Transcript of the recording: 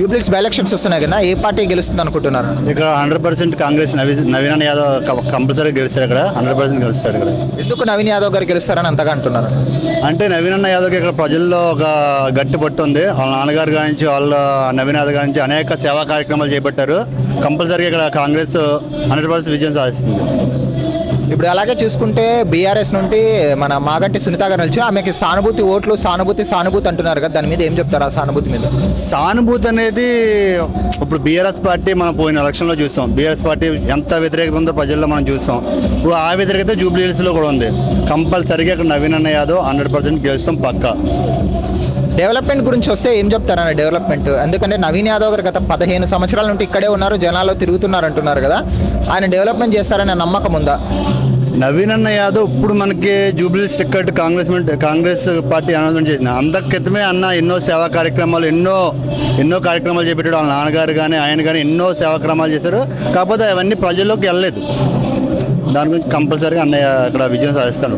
Jubilees by elections వస్తున్నాయి కదా, ఏ party గెలుస్తుంది అనుకుంటున్నారు? ఇక్కడ 100% కాంగ్రెస్ నవీన్ యాదవ్ కంపల్సరీ గెలుస్తాడు. ఇక్కడ 100% గెలుస్తాడు. ఇక్కడ ఎందుకు నవీన్ యాదవ్ గారు గెలుస్తారని అంతగా అంటున్నారు? అంటే నవీన్ యాదవ్కి ఇక్కడ ప్రజల్లో ఒక గట్టి పట్టు ఉంది. వాళ్ళ నాన్నగారు గారించి వాళ్ళ నవీన్ యాదవ్ గారించి అనేక సేవా కార్యక్రమాలు చేపట్టారు. కంపల్సరీగా ఇక్కడ కాంగ్రెస్ 100% విజయం సాధిస్తుంది. ఇప్పుడు అలాగే చూసుకుంటే బీఆర్ఎస్ నుండి మన మాగంటి సునీత గారు నిలిచి ఆమెకి సానుభూతి ఓట్లు సానుభూతి అంటున్నారు కదా, దాని మీద ఏం చెప్తారు? ఆ సానుభూతి మీద సానుభూతి అనేది ఇప్పుడు బీఆర్ఎస్ పార్టీ మనం పోయిన ఎలక్షన్లో చూస్తాం. బీఆర్ఎస్ పార్టీ ఎంత వ్యతిరేకత ఉందో ప్రజల్లో మనం చూస్తాం. ఇప్పుడు ఆ వ్యతిరేకత జూబ్లీ హిల్స్లో కూడా ఉంది. కంపల్సరీగా ఇక్కడ నవీన్ యాదవ్ 100% గెలుస్తాం పక్కా. డెవలప్మెంట్ గురించి వస్తే ఏం చెప్తారన్న డెవలప్మెంట్? ఎందుకంటే నవీన్ యాదవ్ గారు గత 15 సంవత్సరాల నుండి ఇక్కడే ఉన్నారు, జనాల్లో తిరుగుతున్నారు అంటున్నారు కదా, ఆయన డెవలప్మెంట్ చేస్తారనే నమ్మకం ఉందా? నవీన్ యాదవ్ ఇప్పుడు మనకి Jubilee ticket Congress party announcement చేసింది. అంతకు క్రితమే అన్న ఎన్నో సేవా కార్యక్రమాలు ఎన్నో కార్యక్రమాలు చేపట్టాడు. వాళ్ళ నాన్నగారు కానీ ఆయన కానీ ఎన్నో సేవా కార్యక్రమాలు చేశారు. కాకపోతే అవన్నీ ప్రజల్లోకి వెళ్ళలేదు. దాని గురించి కంపల్సరీగా అన్నయ్య ఇక్కడ విజయం సాధిస్తాడు.